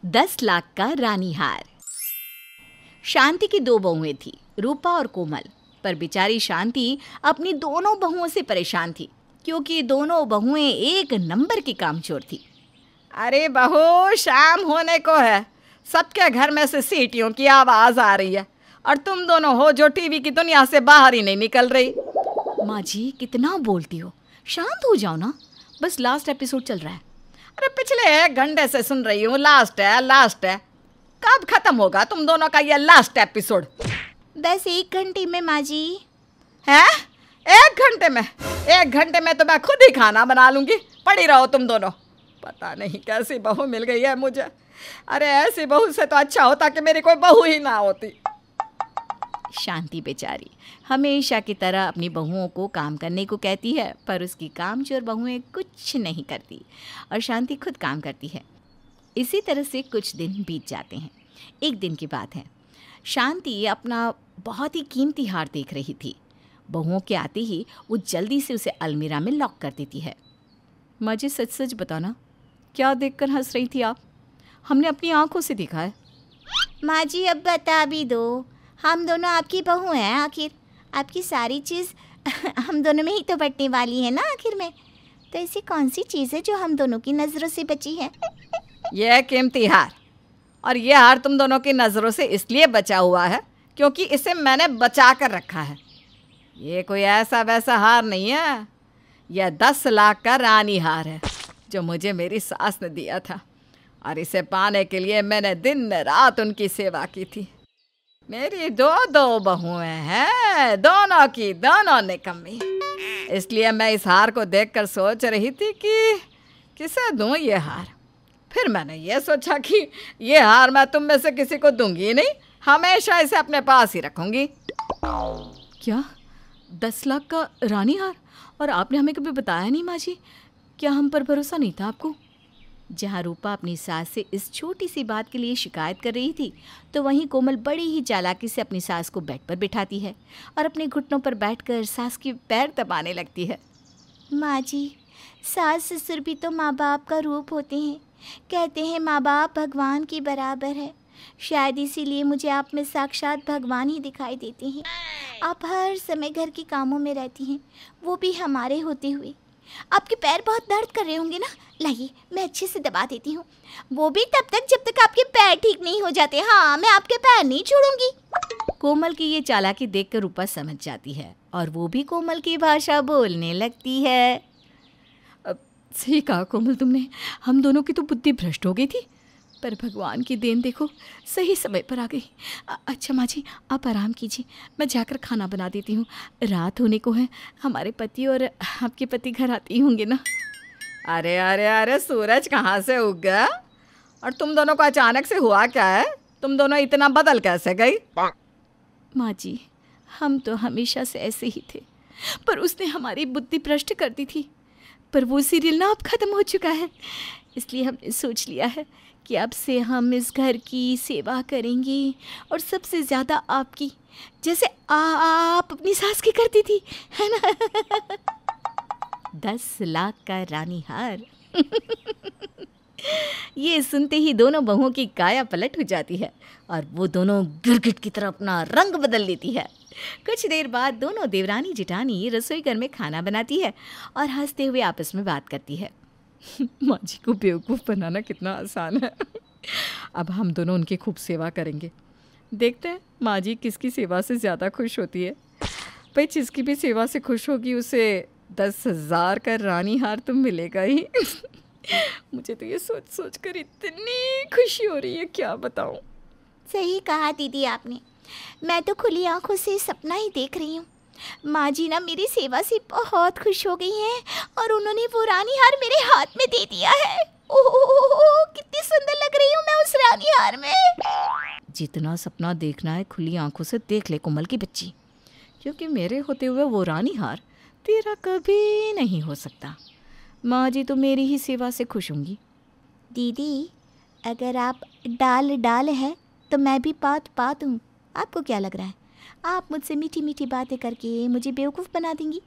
10 लाख का रानी हार। शांति की 2 बहुएं थी, रूपा और कोमल। पर बेचारी शांति अपनी दोनों बहुओं से परेशान थी, क्योंकि दोनों बहुएं एक नंबर की कामचोर थी। अरे बहू, शाम होने को है, सबके घर में से सीटियों की आवाज आ रही है और तुम दोनों हो जो टीवी की दुनिया से बाहर ही नहीं निकल रही। माँ जी, कितना बोलती हो, शांत हो जाओ ना, बस लास्ट एपिसोड चल रहा है। अरे पिछले 1 घंटे से सुन रही हूँ, लास्ट है। कब खत्म होगा तुम दोनों का ये लास्ट एपिसोड? बस 1 घंटे में माँ जी। है 1 घंटे में? 1 घंटे में तो मैं खुद ही खाना बना लूंगी, पड़ी रहो तुम दोनों। पता नहीं कैसी बहू मिल गई है मुझे। अरे ऐसी बहू से तो अच्छा होता कि मेरी कोई बहू ही ना होती। शांति बेचारी हमेशा की तरह अपनी बहुओं को काम करने को कहती है, पर उसकी कामचोर बहुएं कुछ नहीं करती और शांति खुद काम करती है। इसी तरह से कुछ दिन बीत जाते हैं। एक दिन की बात है, शांति अपना बहुत ही कीमती हार देख रही थी। बहुओं के आते ही वो जल्दी से उसे अलमीरा में लॉक कर देती है। माँ जी, सच सच बताना, क्या देखकर हंस रही थी आप? हमने अपनी आंखों से देखा है। माँ जी, अब बता भी दो, हम दोनों आपकी बहू हैं। आखिर आपकी सारी चीज़ हम दोनों में ही तो बटने वाली है ना आखिर में। तो ऐसी कौन सी चीज़ है जो हम दोनों की नज़रों से बची है? यह कीमती हार, और यह हार तुम दोनों की नज़रों से इसलिए बचा हुआ है क्योंकि इसे मैंने बचा कर रखा है। ये कोई ऐसा वैसा हार नहीं है, यह 10 लाख का रानी हार है जो मुझे मेरी सास ने दिया था, और इसे पाने के लिए मैंने दिन रात उनकी सेवा की थी। मेरी 2 बहुएं हैं, दोनों की दोनों निकम्मी। इसलिए मैं इस हार को देखकर सोच रही थी कि किसे दूं ये हार। फिर मैंने ये सोचा कि ये हार मैं तुम में से किसी को दूंगी नहीं, हमेशा इसे अपने पास ही रखूंगी। क्या 10 लाख का रानी हार? और आपने हमें कभी बताया नहीं माँ जी, क्या हम पर भरोसा नहीं था आपको? जहाँ रूपा अपनी सास से इस छोटी सी बात के लिए शिकायत कर रही थी, तो वहीं कोमल बड़ी ही चालाकी से अपनी सास को बेड पर बिठाती है और अपने घुटनों पर बैठकर सास के पैर दबाने लगती है। माँ जी, सास ससुर भी तो माँ बाप का रूप होते हैं। कहते हैं माँ बाप भगवान के बराबर है। शायद इसीलिए मुझे आप में साक्षात भगवान ही दिखाई देते हैं। आप हर समय घर के कामों में रहती हैं, वो भी हमारे होते हुए। आपके पैर बहुत दर्द कर रहे होंगे ना, लाइए मैं अच्छे से दबा देती हूँ। वो भी तब तक जब तक आपके पैर ठीक नहीं हो जाते। हाँ, मैं आपके पैर नहीं छोड़ूंगी। कोमल की ये चालाकी देखकर रूपा समझ जाती है और वो भी कोमल की भाषा बोलने लगती है। सही कहा कोमल तुमने, हम दोनों की तो बुद्धि भ्रष्ट हो गई थी, पर भगवान की देन देखो, सही समय पर आ गई। अच्छा माँ जी, आप आराम कीजिए, मैं जाकर खाना बना देती हूँ। रात होने को है, हमारे पति और आपके पति घर आते ही होंगे ना। अरे अरे अरे, सूरज कहाँ से उग गया? और तुम दोनों को अचानक से हुआ क्या है? तुम दोनों इतना बदल कैसे गई? माँ जी, हम तो हमेशा से ऐसे ही थे, पर उसने हमारी बुद्धि भ्रष्ट कर दी थी। पर वो सीरियल ना अब ख़त्म हो चुका है, इसलिए हमने सोच लिया है कि अब से हम इस घर की सेवा करेंगे, और सबसे ज़्यादा आपकी, जैसे आप अपनी सास की करती थी, है ना। 10 लाख का रानी हार। ये सुनते ही दोनों बहुओं की काया पलट हो जाती है और वो दोनों गिरगिट की तरह अपना रंग बदल लेती है। कुछ देर बाद दोनों देवरानी जिठानी रसोई घर में खाना बनाती है और हंसते हुए आपस में बात करती है। माँ जी को बेवकूफ़ बनाना कितना आसान है। अब हम दोनों उनकी खूब सेवा करेंगे। देखते हैं माँ जी किसकी सेवा से ज़्यादा खुश होती है। भाई जिसकी भी सेवा से खुश होगी उसे 10,000 का रानी हार तो मिलेगा ही। मुझे तो ये सोच सोच कर इतनी खुशी हो रही है, क्या बताऊँ। सही कहा दीदी आपने, मैं तो खुली आंखों से सपना ही देख रही हूँ। माँ जी ना मेरी सेवा से बहुत खुश हो गई हैं और उन्होंने वो रानी हार मेरे हाथ में दे दिया है। ओह, कितनी सुंदर लग रही हूँ मैं उस रानी हार में। जितना सपना देखना है खुली आंखों से देख ले कोमल की बच्ची, क्योंकि मेरे होते हुए वो रानी हार तेरा कभी नहीं हो सकता। माँ जी तो मेरी ही सेवा से खुश होंगी। दीदी, अगर आप डाल है तो मैं भी पात हूँ। आपको क्या लग रहा है, आप मुझसे मीठी मीठी बातें करके मुझे बेवकूफ़ बना देंगी?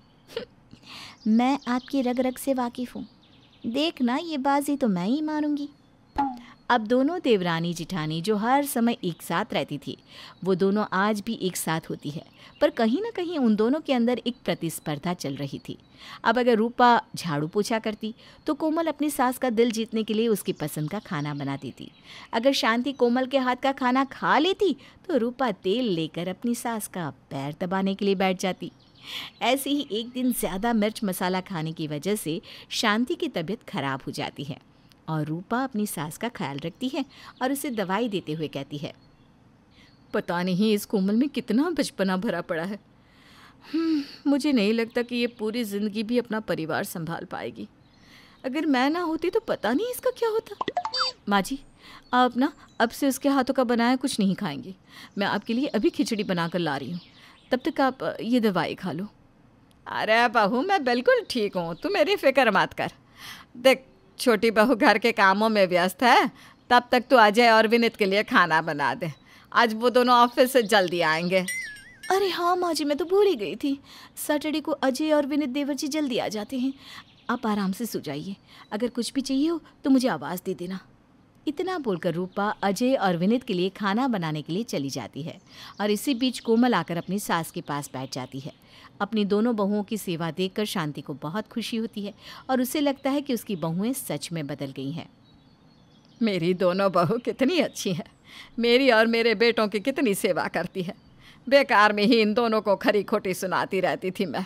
मैं आपकी रग रग से वाकिफ़ हूँ। देखना, ये बाजी तो मैं ही मारूंगी। अब दोनों देवरानी जिठानी जो हर समय एक साथ रहती थी, वो दोनों आज भी एक साथ होती है, पर कहीं ना कहीं उन दोनों के अंदर एक प्रतिस्पर्धा चल रही थी। अब अगर रूपा झाड़ू पोछा करती तो कोमल अपनी सास का दिल जीतने के लिए उसकी पसंद का खाना बना देती। अगर शांति कोमल के हाथ का खाना खा लेती तो रूपा तेल लेकर अपनी सास का पैर दबाने के लिए बैठ जाती। ऐसे ही एक दिन ज़्यादा मिर्च मसाला खाने की वजह से शांति की तबीयत खराब हो जाती है और रूपा अपनी सास का ख्याल रखती है और उसे दवाई देते हुए कहती है, पता नहीं इस कोमल में कितना बचपना भरा पड़ा है। मुझे नहीं लगता कि ये पूरी ज़िंदगी भी अपना परिवार संभाल पाएगी। अगर मैं ना होती तो पता नहीं इसका क्या होता। माँ जी, आप ना अब से उसके हाथों का बनाया कुछ नहीं खाएंगे। मैं आपके लिए अभी खिचड़ी बना कर ला रही हूँ, तब तक आप ये दवाई खा लो। अरे बहू, मैं बिल्कुल ठीक हूँ, तू मेरी फिक्र मत कर। देख, छोटी बहू घर के कामों में व्यस्त है, तब तक तू अजय और विनीत के लिए खाना बना दे। आज वो दोनों ऑफिस से जल्दी आएंगे। अरे हाँ माँ जी, मैं तो भूल ही गई थी। सैटरडे को अजय और विनीत देवर जी जल्दी आ जाते हैं। आप आराम से सो जाइए, अगर कुछ भी चाहिए हो तो मुझे आवाज़ दे देना। इतना बोलकर रूपा अजय और विनीत के लिए खाना बनाने के लिए चली जाती है और इसी बीच कोमल आकर अपनी सास के पास बैठ जाती है। अपनी दोनों बहुओं की सेवा देखकर शांति को बहुत खुशी होती है और उसे लगता है कि उसकी बहुएं सच में बदल गई हैं। मेरी दोनों बहू कितनी अच्छी है, मेरी और मेरे बेटों की कितनी सेवा करती है। बेकार में ही इन दोनों को खरी खोटी सुनाती रहती थी मैं।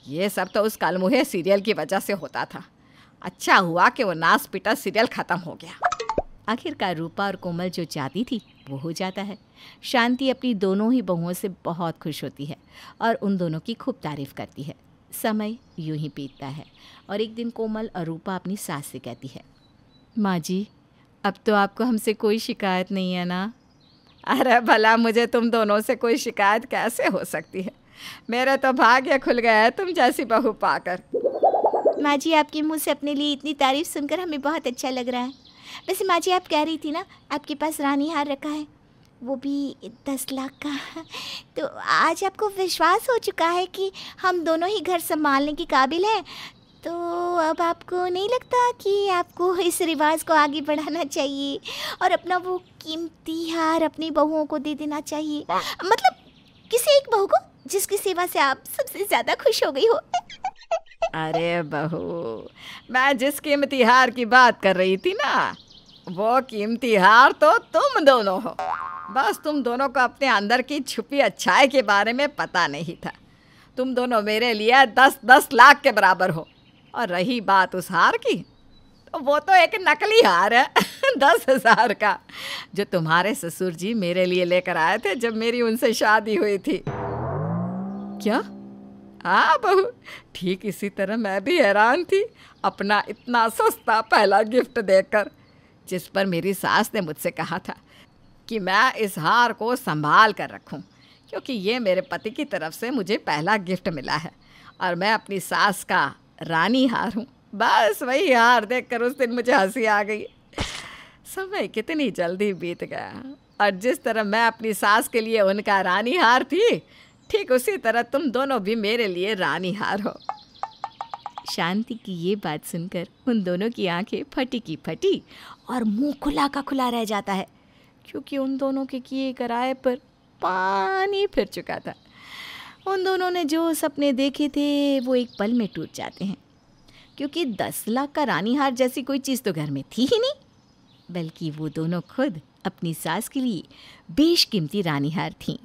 ये सब तो उस कलमुहे सीरियल की वजह से होता था। अच्छा हुआ कि वो नास पिटा सीरियल ख़त्म हो गया। आखिरकार रूपा और कोमल जो चाहती थी वो हो जाता है। शांति अपनी दोनों ही बहुओं से बहुत खुश होती है और उन दोनों की खूब तारीफ करती है। समय यूं ही बीतता है और एक दिन कोमल और रूपा अपनी सास से कहती है, माँ जी, अब तो आपको हमसे कोई शिकायत नहीं है ना? अरे भला, मुझे तुम दोनों से कोई शिकायत कैसे हो सकती है? मेरे तो भाग्य खुल गया है तुम जैसी बहू पाकर। माँ जी, आपके मुंह से अपने लिए इतनी तारीफ सुनकर हमें बहुत अच्छा लग रहा है। वैसे माँ जी, आप कह रही थी ना आपके पास रानी हार रखा है, वो भी 10 लाख का। तो आज आपको विश्वास हो चुका है कि हम दोनों ही घर संभालने के काबिल हैं, तो अब आपको नहीं लगता कि आपको इस रिवाज को आगे बढ़ाना चाहिए और अपना वो कीमती हार अपनी बहुओं को दे देना चाहिए? मतलब किसी एक बहू को जिसकी सेवा से आप सबसे ज़्यादा खुश हो गई हो। अरे बहू, मैं जिस कीमती हार की बात कर रही थी ना, वो कीमती हार तो तुम दोनों हो। बस तुम दोनों को अपने अंदर की छुपी अच्छाई के बारे में पता नहीं था। तुम दोनों मेरे लिए 10-10 लाख के बराबर हो। और रही बात उस हार की, तो वो तो एक नकली हार है 10,000 का, जो तुम्हारे ससुर जी मेरे लिए लेकर आए थे जब मेरी उनसे शादी हुई थी। क्या? हाँ बहू, ठीक इसी तरह मैं भी हैरान थी अपना इतना सस्ता पहला गिफ्ट देखकर, जिस पर मेरी सास ने मुझसे कहा था कि मैं इस हार को संभाल कर रखूं, क्योंकि ये मेरे पति की तरफ से मुझे पहला गिफ्ट मिला है और मैं अपनी सास का रानी हार हूँ। बस वही हार देखकर उस दिन मुझे हंसी आ गई। समय कितनी जल्दी बीत गया, और जिस तरह मैं अपनी सास के लिए उनका रानी हार थी, ठीक उसी तरह तुम दोनों भी मेरे लिए रानी हार हो। शांति की ये बात सुनकर उन दोनों की आंखें फटी की फटी और मुंह खुला का खुला रह जाता है, क्योंकि उन दोनों के किए कराए पर पानी फिर चुका था। उन दोनों ने जो सपने देखे थे वो एक पल में टूट जाते हैं, क्योंकि 10 लाख का रानी हार जैसी कोई चीज़ तो घर में थी ही नहीं, बल्कि वो दोनों खुद अपनी सास के लिए बेशकीमती रानी हार थीं।